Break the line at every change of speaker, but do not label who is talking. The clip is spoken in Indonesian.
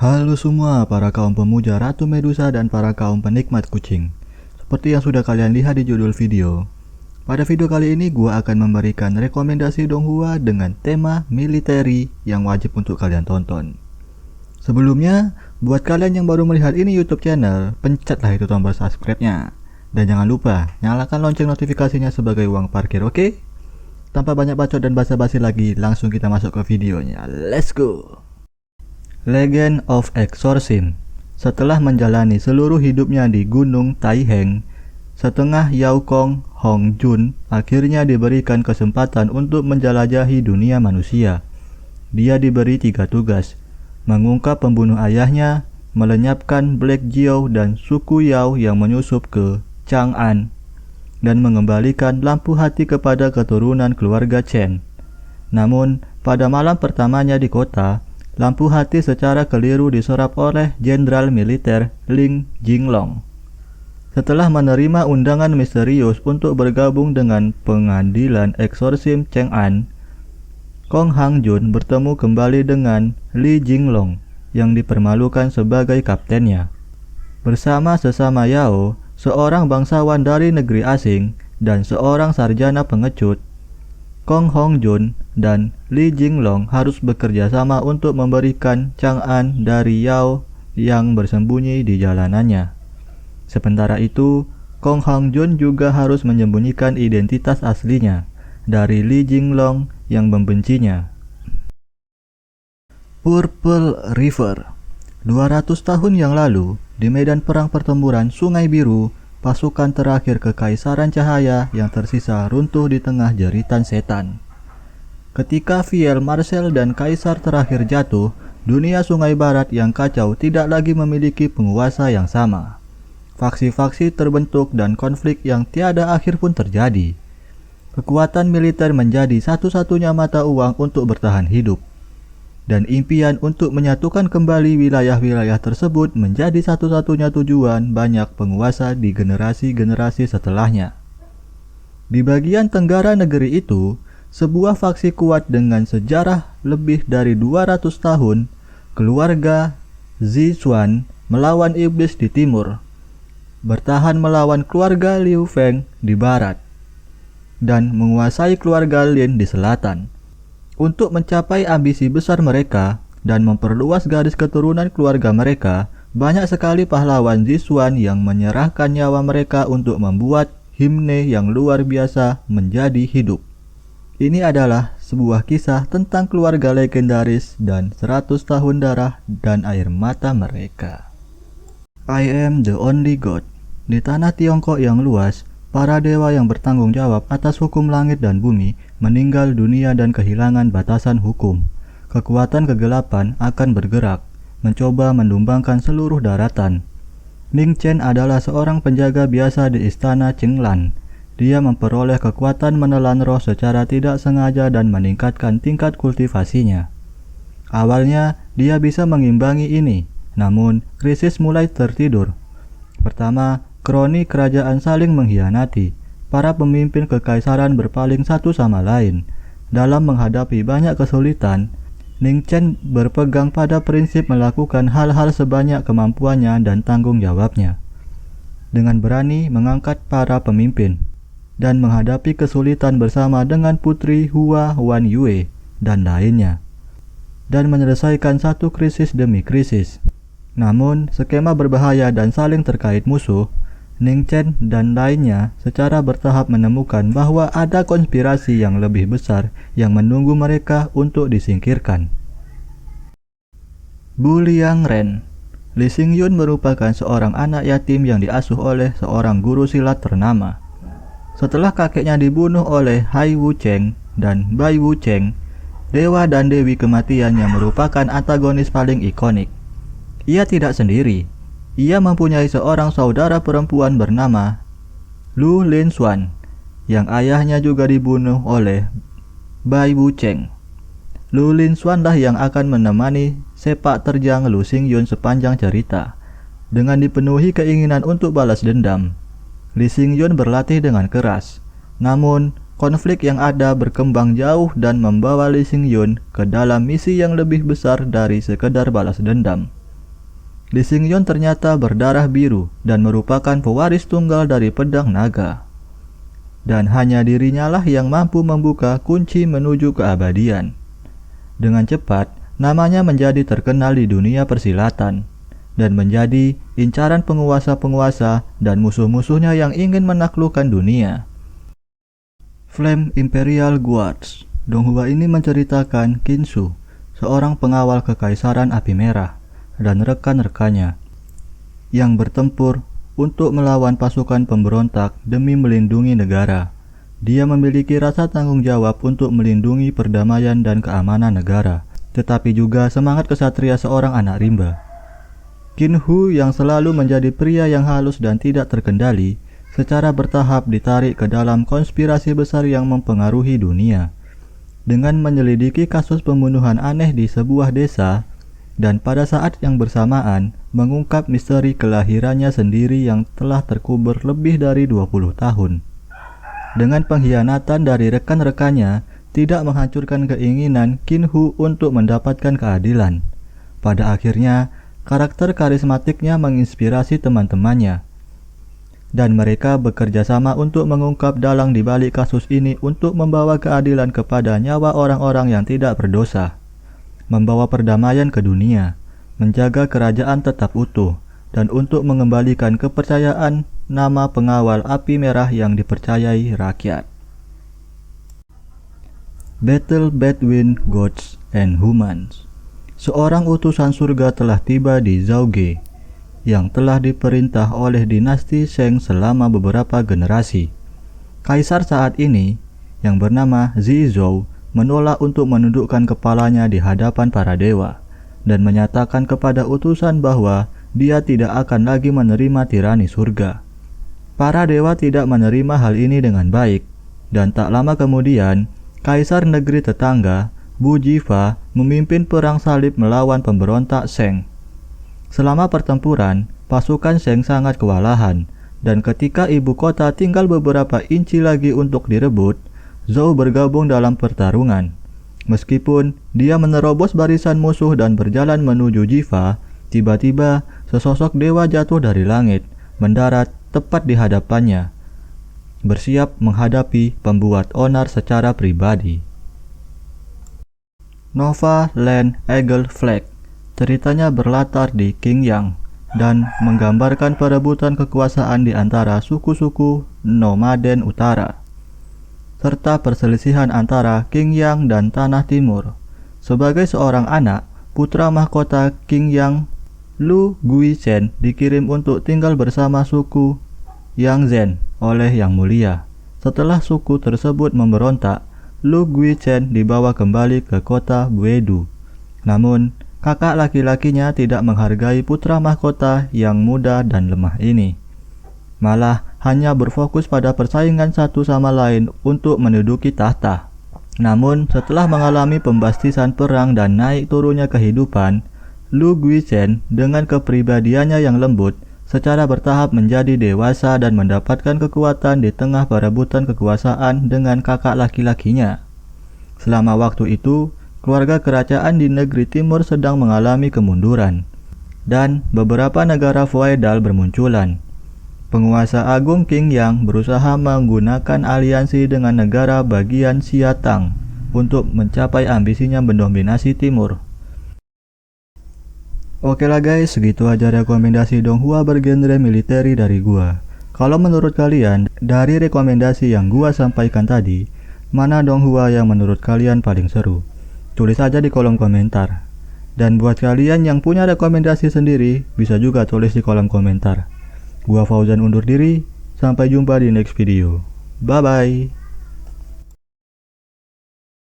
Halo semua para kaum pemuja Ratu Medusa dan para kaum penikmat kucing. Seperti yang sudah kalian lihat di judul video, pada video kali ini gua akan memberikan rekomendasi Donghua dengan tema militeri yang wajib untuk kalian tonton. Sebelumnya, buat kalian yang baru melihat ini YouTube channel, pencetlah itu tombol subscribe-nya. Dan jangan lupa nyalakan lonceng notifikasinya sebagai uang parkir, oke? Tanpa banyak bacot dan basa-basi lagi, langsung kita masuk ke videonya. Let's go! Legend of Exorcism. Setelah menjalani seluruh hidupnya di Gunung Taiheng, setengah Yao Kong Hong Jun akhirnya diberikan kesempatan untuk menjelajahi dunia manusia. Dia diberi 3 tugas: mengungkap pembunuh ayahnya, melenyapkan Black Jiao dan suku Yao yang menyusup ke Chang'an, dan mengembalikan lampu hati kepada keturunan keluarga Chen. Namun, pada malam pertamanya di kota, lampu hati secara keliru diserap oleh Jenderal Militer Ling Jinglong. Setelah menerima undangan misterius untuk bergabung dengan pengadilan eksorsim Chang'an, Kong Hang Jun bertemu kembali dengan Li Jinglong yang dipermalukan sebagai kaptennya. Bersama sesama Yao, seorang bangsawan dari negeri asing, dan seorang sarjana pengecut, Kong Hong Jun dan Li Jinglong harus bekerja sama untuk memberikan Chang'an dari Yao yang bersembunyi di jalanannya. Sementara itu, Kong Hong Jun juga harus menyembunyikan identitas aslinya dari Li Jinglong yang membencinya. Purple River. 200 tahun yang lalu, di medan perang pertempuran Sungai Biru, pasukan terakhir Kekaisaran Cahaya yang tersisa runtuh di tengah jeritan setan. Ketika Fiel Marcel dan Kaisar terakhir jatuh, dunia Sungai Barat yang kacau tidak lagi memiliki penguasa yang sama. Faksi-faksi terbentuk dan konflik yang tiada akhir pun terjadi. Kekuatan militer menjadi satu-satunya mata uang untuk bertahan hidup. Dan impian untuk menyatukan kembali wilayah-wilayah tersebut menjadi satu-satunya tujuan banyak penguasa di generasi-generasi setelahnya. Di bagian tenggara negeri itu, sebuah faksi kuat dengan sejarah lebih dari 200 tahun, keluarga Zixuan, melawan iblis di timur, bertahan melawan keluarga Liu Feng di barat, dan menguasai keluarga Lin di selatan. Untuk mencapai ambisi besar mereka dan memperluas garis keturunan keluarga mereka, banyak sekali pahlawan Zixuan yang menyerahkan nyawa mereka untuk membuat himne yang luar biasa menjadi hidup. Ini adalah sebuah kisah tentang keluarga legendaris dan 100 tahun darah dan air mata mereka. I am the only God. Di tanah Tiongkok yang luas, para dewa yang bertanggung jawab atas hukum langit dan bumi meninggal dunia dan kehilangan batasan hukum. Kekuatan kegelapan akan bergerak, mencoba mendumbangkan seluruh daratan. Ning Chen adalah seorang penjaga biasa di istana Chenglan. Dia memperoleh kekuatan menelan roh secara tidak sengaja dan meningkatkan tingkat kultivasinya. Awalnya, dia bisa mengimbangi ini, namun krisis mulai tertidur. Pertama, kroni kerajaan saling mengkhianati. Para pemimpin kekaisaran berpaling satu sama lain. Dalam menghadapi banyak kesulitan, Ning Chen berpegang pada prinsip melakukan hal-hal sebanyak kemampuannya dan tanggung jawabnya. Dengan berani mengangkat para pemimpin dan menghadapi kesulitan bersama dengan putri Hua Wan Yue dan lainnya, dan menyelesaikan satu krisis demi krisis. Namun, skema berbahaya dan saling terkait musuh, Ning Chen dan lainnya secara bertahap menemukan bahwa ada konspirasi yang lebih besar yang menunggu mereka untuk disingkirkan. Bu Liang Ren. Li Xingyun merupakan seorang anak yatim yang diasuh oleh seorang guru silat ternama. Setelah kakeknya dibunuh oleh Hai Wu Cheng dan Bai Wu Cheng, dewa dan dewi kematian yang merupakan antagonis paling ikonik. Ia tidak sendiri. Ia mempunyai seorang saudara perempuan bernama Lu Linshuan, yang ayahnya juga dibunuh oleh Bai Wu Cheng. Lu Linshuan lah yang akan menemani sepak terjang Lu Xingyun sepanjang cerita. Dengan dipenuhi keinginan untuk balas dendam, Li Xingyun berlatih dengan keras. Namun, konflik yang ada berkembang jauh dan membawa Li Xingyun ke dalam misi yang lebih besar dari sekedar balas dendam. Lee Xingyon ternyata berdarah biru dan merupakan pewaris tunggal dari pedang naga. Dan hanya dirinya lah yang mampu membuka kunci menuju keabadian. Dengan cepat, namanya menjadi terkenal di dunia persilatan dan menjadi incaran penguasa-penguasa dan musuh-musuhnya yang ingin menaklukkan dunia. Flame Imperial Guards. Donghua ini menceritakan Qin Su, seorang pengawal kekaisaran api merah, dan rekan-rekannya yang bertempur untuk melawan pasukan pemberontak demi melindungi negara. Dia memiliki rasa tanggung jawab untuk melindungi perdamaian dan keamanan negara, tetapi juga semangat kesatria seorang anak rimba. Qin Hu yang selalu menjadi pria yang halus dan tidak terkendali, secara bertahap ditarik ke dalam konspirasi besar yang mempengaruhi dunia. Dengan menyelidiki kasus pembunuhan aneh di sebuah desa, dan pada saat yang bersamaan mengungkap misteri kelahirannya sendiri yang telah terkubur lebih dari 20 tahun. Dengan pengkhianatan dari rekan-rekannya, tidak menghancurkan keinginan Qin Hu untuk mendapatkan keadilan. Pada akhirnya, karakter karismatiknya menginspirasi teman-temannya, dan mereka bekerja sama untuk mengungkap dalang di balik kasus ini untuk membawa keadilan kepada nyawa orang-orang yang tidak berdosa, membawa perdamaian ke dunia, menjaga kerajaan tetap utuh, dan untuk mengembalikan kepercayaan nama pengawal api merah yang dipercayai rakyat. Battle between Gods and Humans. Seorang utusan surga telah tiba di Zhaoge, yang telah diperintah oleh dinasti Sheng selama beberapa generasi. Kaisar saat ini, yang bernama Zizou, menolak untuk menundukkan kepalanya di hadapan para dewa, dan menyatakan kepada utusan bahwa dia tidak akan lagi menerima tirani surga. Para dewa tidak menerima hal ini dengan baik, dan tak lama kemudian, Kaisar negeri tetangga, Bu Jifa, memimpin perang salib melawan pemberontak Sheng. Selama pertempuran, pasukan Sheng sangat kewalahan, dan ketika ibu kota tinggal beberapa inci lagi untuk direbut, Zhou bergabung dalam pertarungan. Meskipun dia menerobos barisan musuh dan berjalan menuju Jifa, tiba-tiba sesosok dewa jatuh dari langit, mendarat tepat di hadapannya, bersiap menghadapi pembuat onar secara pribadi. Nova Land Eagle Flag. Ceritanya berlatar di Qingyang dan menggambarkan perebutan kekuasaan di antara suku-suku nomaden utara, serta perselisihan antara Qingyang dan Tanah Timur. Sebagai seorang anak, putra mahkota Qingyang, Lu Guizhen dikirim untuk tinggal bersama suku Yangzhen oleh Yang Mulia. Setelah suku tersebut memberontak, Lu Guizhen dibawa kembali ke kota Buedu. Namun, kakak laki-lakinya tidak menghargai putra mahkota yang muda dan lemah ini. Malah hanya berfokus pada persaingan satu sama lain untuk menduduki tahta. Namun setelah mengalami pembastisan perang dan naik turunnya kehidupan, Lu Guizhen dengan kepribadiannya yang lembut secara bertahap menjadi dewasa dan mendapatkan kekuatan di tengah perebutan kekuasaan dengan kakak laki-lakinya. Selama waktu itu, keluarga kerajaan di negeri timur sedang mengalami kemunduran, dan beberapa negara feodal bermunculan. Penguasa agung Qingyang berusaha menggunakan aliansi dengan negara bagian Xiatang untuk mencapai ambisinya mendominasi timur. Oke lah guys, segitu aja rekomendasi Donghua bergenre militeri dari gua. Kalau menurut kalian, dari rekomendasi yang gua sampaikan tadi, mana Donghua yang menurut kalian paling seru? Tulis aja di kolom komentar. Dan buat kalian yang punya rekomendasi sendiri, bisa juga tulis di kolom komentar. Gua Fauzan undur diri, sampai jumpa di next video. Bye bye.